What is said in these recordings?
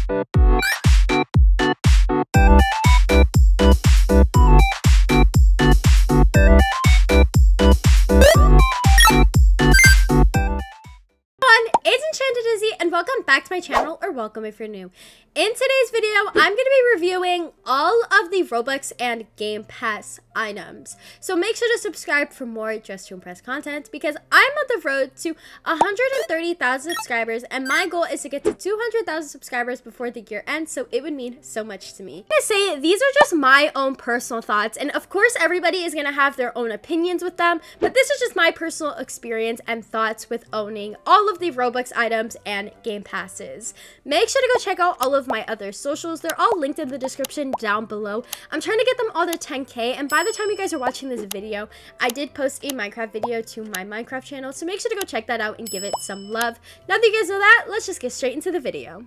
And welcome back to my channel, or welcome if you're new. In today's video, I'm going to be reviewing all of the Robux and Game Pass items. So make sure to subscribe for more Dress to Impress content, because I'm on the road to 130,000 subscribers, and my goal is to get to 200,000 subscribers before the year ends, so it would mean so much to me. I say these are just my own personal thoughts, and of course everybody is going to have their own opinions with them, but this is just my personal experience and thoughts with owning all of the Robux items and Game Passes. Make sure to go check out all of my other socials. They're all linked in the description down below. I'm trying to get them all to 10K, and by the time you guys are watching this video, I did post a Minecraft video to my Minecraft channel, so make sure to go check that out and give it some love. Now that you guys know that, let's just get straight into the video.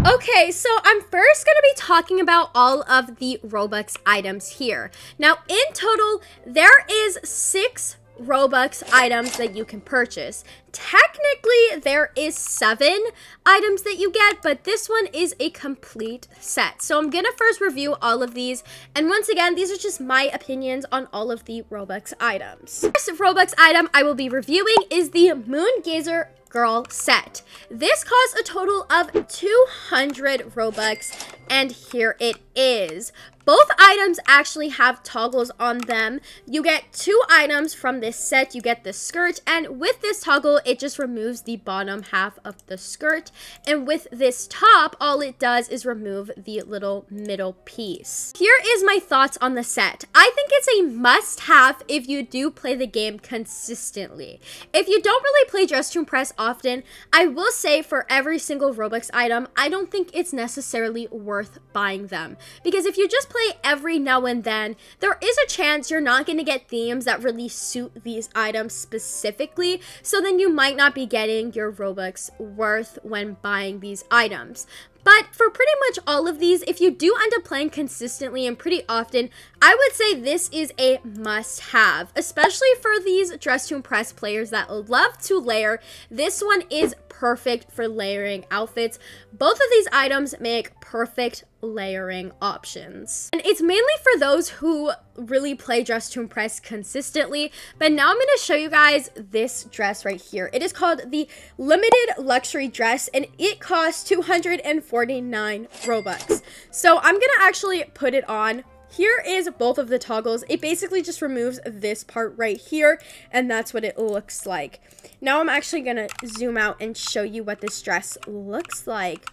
Okay, so I'm first going to be talking about all of the Robux items here. Now, in total, there is 6 Robux items that you can purchase. Technically, there is 7 items that you get, but this one is a complete set. So I'm gonna first review all of these, and once again, these are just my opinions on all of the Robux items. The first Robux item I will be reviewing is the Moon Gazer Girl set. This costs a total of 200 Robux, and here it is. Both items actually have toggles on them. You get 2 items from this set. You get the skirt, and with this toggle, it just removes the bottom half of the skirt. And with this top, all it does is remove the little middle piece. Here is my thoughts on the set. I think it's a must-have if you do play the game consistently. If you don't really play Dress to Impress often, I will say for every single Robux item, I don't think it's necessarily worth buying them. Because if you just play every now and then, there is a chance you're not going to get themes that really suit these items specifically, so then you might not be getting your Robux worth when buying these items. But for pretty much all of these, if you do end up playing consistently and pretty often, I would say this is a must-have, especially for these Dress to Impress players that love to layer. This one is perfect for layering outfits. Both of these items make perfect layering options. And it's mainly for those who really play Dress to Impress consistently, but now I'm going to show you guys this dress right here. It is called the Limited Luxury Dress, and it costs 249 Robux. So I'm going to actually put it on. Here is both of the toggles. It basically just removes this part right here, and that's what it looks like. Now I'm actually going to zoom out and show you what this dress looks like.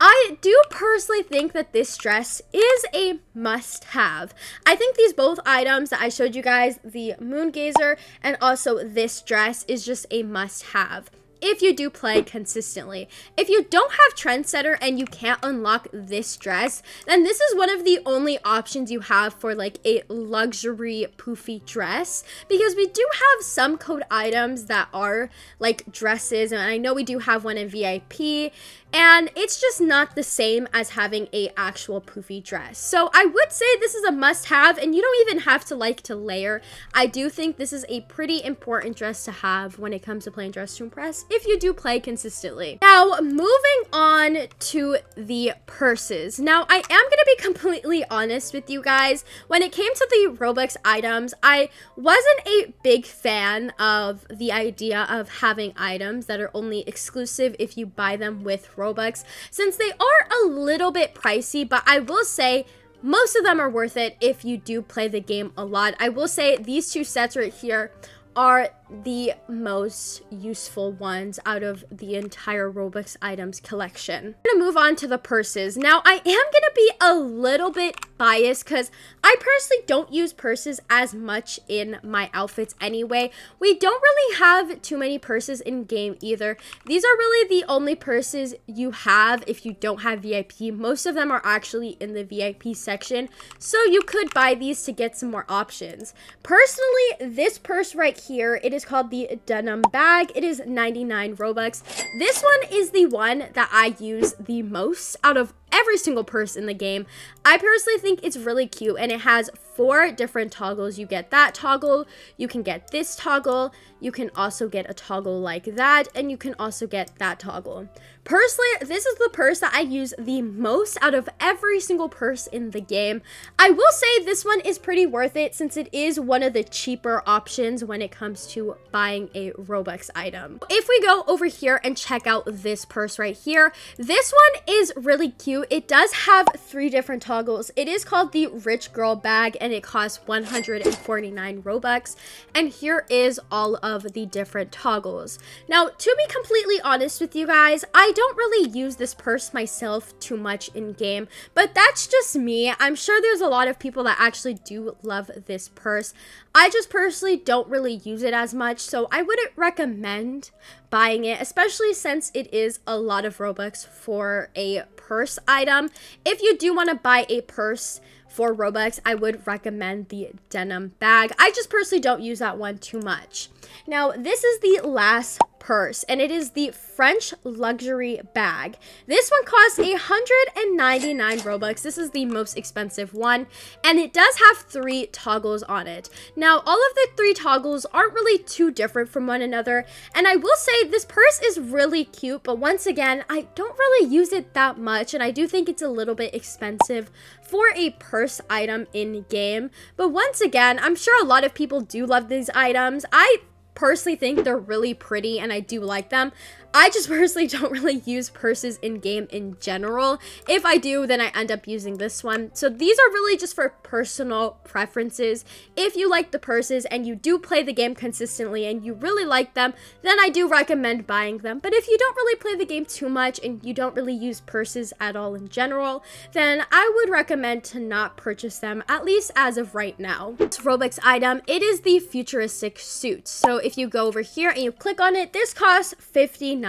I do personally think that this dress is a must-have. I think these both items that I showed you guys, the Moon Gazer and also this dress, is just a must-have if you do play consistently. If you don't have Trendsetter and you can't unlock this dress, then this is one of the only options you have for like a luxury poofy dress, because we do have some code items that are like dresses, and I know we do have one in VIP, and it's just not the same as having a actual poofy dress. So I would say this is a must-have, and you don't even have to like to layer. I do think this is a pretty important dress to have when it comes to playing Dress to Impress if you do play consistently. Now, moving on to the purses. Now, I am going to be completely honest with you guys. When it came to the Robux items, I wasn't a big fan of the idea of having items that are only exclusive if you buy them with Robux, since they are a little bit pricey, but I will say most of them are worth it if you do play the game a lot. I will say these 2 sets right here are the most useful ones out of the entire Robux items collection. I'm gonna move on to the purses. Now, I am gonna be a little bit biased because I personally don't use purses as much in my outfits anyway. We don't really have too many purses in game either. These are really the only purses you have if you don't have VIP. Most of them are actually in the VIP section, so you could buy these to get some more options. Personally, this purse right here, it is called the Denim Bag. It is 99 Robux. This one is the one that I use the most out of every single purse in the game. I personally think it's really cute, and it has 4 different toggles. You get that toggle, you can get this toggle, you can also get a toggle like that, and you can also get that toggle. Personally, this is the purse that I use the most out of every single purse in the game. I will say this one is pretty worth it since it is one of the cheaper options when it comes to buying a Robux item. If we go over here and check out this purse right here, this one is really cute. It does have 3 different toggles. It is called the Rich Girl Bag and it costs 149 Robux. And here is all of the different toggles. Now, to be completely honest with you guys, I don't really use this purse myself too much in game, but that's just me. I'm sure there's a lot of people that actually do love this purse. I just personally don't really use it as much, so I wouldn't recommend buying it, especially since it is a lot of Robux for a purse item. If you do want to buy a purse for Robux, I would recommend the denim bag. I just personally don't use that one too much. Now, this is the last purse, and it is the French luxury bag. This one costs 199 Robux. This is the most expensive one, and it does have 3 toggles on it. Now, all of the 3 toggles aren't really too different from one another, and I will say this purse is really cute, but once again, I don't really use it that much, and I do think it's a little bit expensive for a purse item in game. But once again, I'm sure a lot of people do love these items. I personally think they're really pretty and I do like them. I just personally don't really use purses in game in general. If I do, then I end up using this one. So these are really just for personal preferences. If you like the purses and you do play the game consistently and you really like them, then I do recommend buying them. But if you don't really play the game too much and you don't really use purses at all in general, then I would recommend to not purchase them, at least as of right now. This Robux item, it is the futuristic suit. So if you go over here and you click on it, this costs 59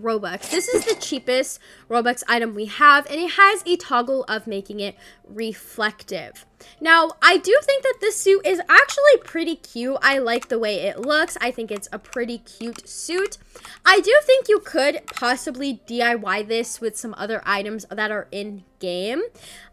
Robux. This is the cheapest Robux item we have, and it has a toggle of making it reflective. Now, I do think that this suit is actually pretty cute. I like the way it looks. I think it's a pretty cute suit. I do think you could possibly DIY this with some other items that are in game.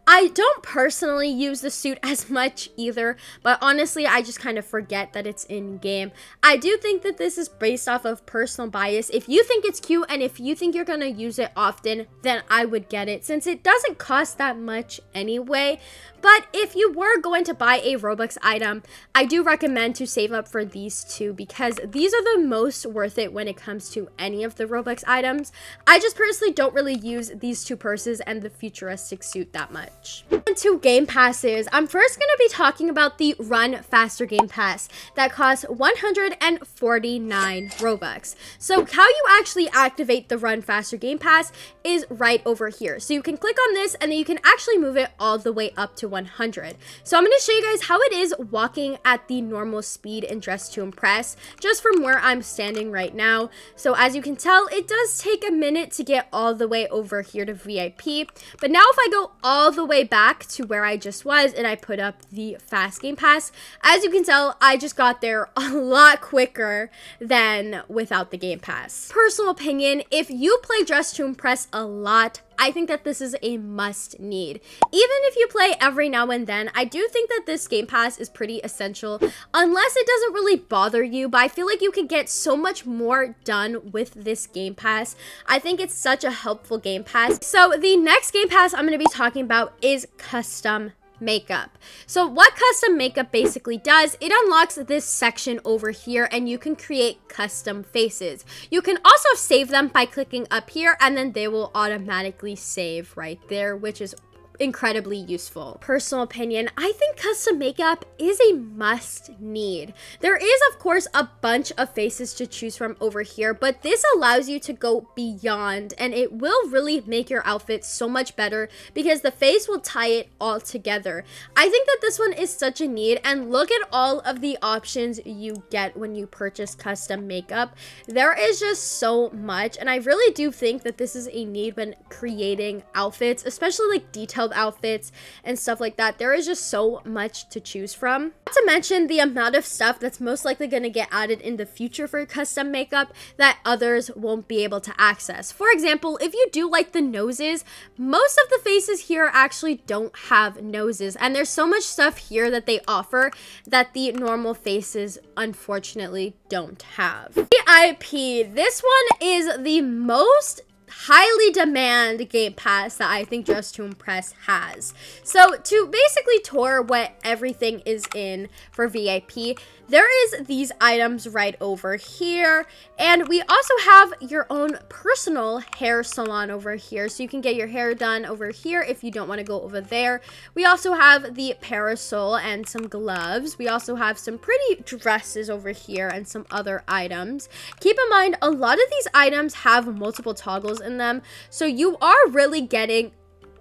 I don't personally use the suit as much either, but honestly, I just kind of forget that it's in game. I do think that this is based off of personal bias. If you think it's cute and if you think you're going to use it often, then I would get it since it doesn't cost that much anyway. But if you were going to buy a Robux item, I do recommend to save up for these two because these are the most worth it when it comes to any of the Robux items. I just personally don't really use these 2 purses and the futuristic suit that much. To game passes, I'm first going to be talking about the Run Faster game pass that costs 149 Robux. So how you actually activate the Run Faster game pass is right over here. So you can click on this and then you can actually move it all the way up to 100. So I'm going to show you guys how it is walking at the normal speed in Dress to Impress, just from where I'm standing right now. So as you can tell, it does take a minute to get all the way over here to VIP. But now if I go all the way back to where I just was and I put up the fast game pass, as you can tell, I just got there a lot quicker than without the game pass. Personal opinion, if you play Dress to Impress a lot, I think that this is a must need. Even if you play every now and then, I do think that this game pass is pretty essential, unless it doesn't really bother you, but I feel like you can get so much more done with this game pass. I think it's such a helpful game pass. So the next game pass I'm going to be talking about is custom makeup. So what custom makeup basically does, it unlocks this section over here and you can create custom faces. You can also save them by clicking up here and then they will automatically save right there, which is incredibly useful. Personal opinion, I think custom makeup is a must need. There is of course a bunch of faces to choose from over here, but this allows you to go beyond and it will really make your outfit so much better because the face will tie it all together. I think that this one is such a need, and look at all of the options you get when you purchase custom makeup. There is just so much, and I really do think that this is a need when creating outfits, especially like detailed child outfits and stuff like that. There is just so much to choose from. Not to mention the amount of stuff that's most likely going to get added in the future for custom makeup that others won't be able to access. For example, if you do like the noses, most of the faces here actually don't have noses, and there's so much stuff here that they offer that the normal faces unfortunately don't have. VIP, this one is the most highly demand game pass that I think Dress to Impress has. So to basically tour what everything is in for VIP, there is these items right over here, and we also have your own personal hair salon over here, so you can get your hair done over here if you don't want to go over there. We also have the parasol and some gloves. We also have some pretty dresses over here and some other items. Keep in mind, a lot of these items have multiple toggles in them, so you are really getting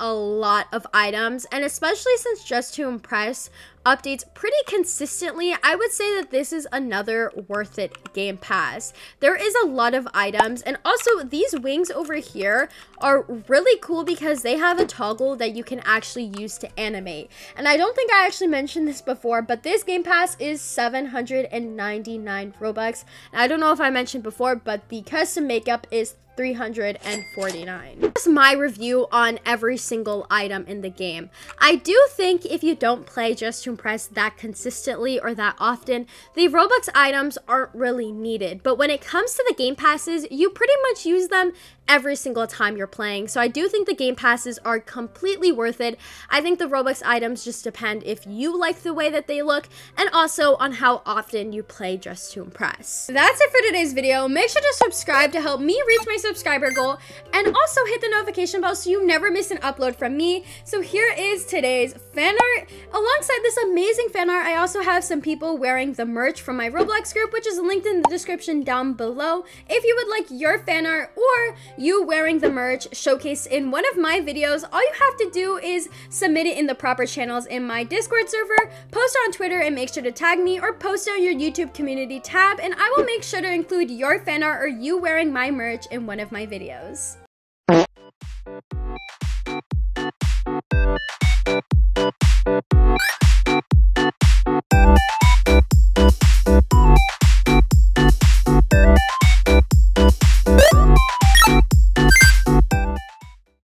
a lot of items, and especially since Dress to Impress updates pretty consistently, I would say that this is another worth it game pass. There is a lot of items, and also these wings over here are really cool because they have a toggle that you can actually use to animate. And I don't think I actually mentioned this before, but this game pass is 799 Robux. And I don't know if I mentioned before, but the custom makeup is 349. That's my review on every single item in the game. I do think if you don't play Dress to Impress that consistently or that often, the Robux items aren't really needed. But when it comes to the game passes, you pretty much use them every single time you're playing. So I do think the game passes are completely worth it. I think the Robux items just depend if you like the way that they look and also on how often you play Dress to Impress. That's it for today's video. Make sure to subscribe to help me reach my subscriber goal, and also hit the notification bell so you never miss an upload from me. So here is today's fan art. Alongside this amazing fan art, I also have some people wearing the merch from my Roblox group, which is linked in the description down below. If you would like your fan art or you wearing the merch showcased in one of my videos, all you have to do is submit it in the proper channels in my Discord server, post on Twitter and make sure to tag me, or post on your YouTube community tab, and I will make sure to include your fan art or you wearing my merch in one of my videos.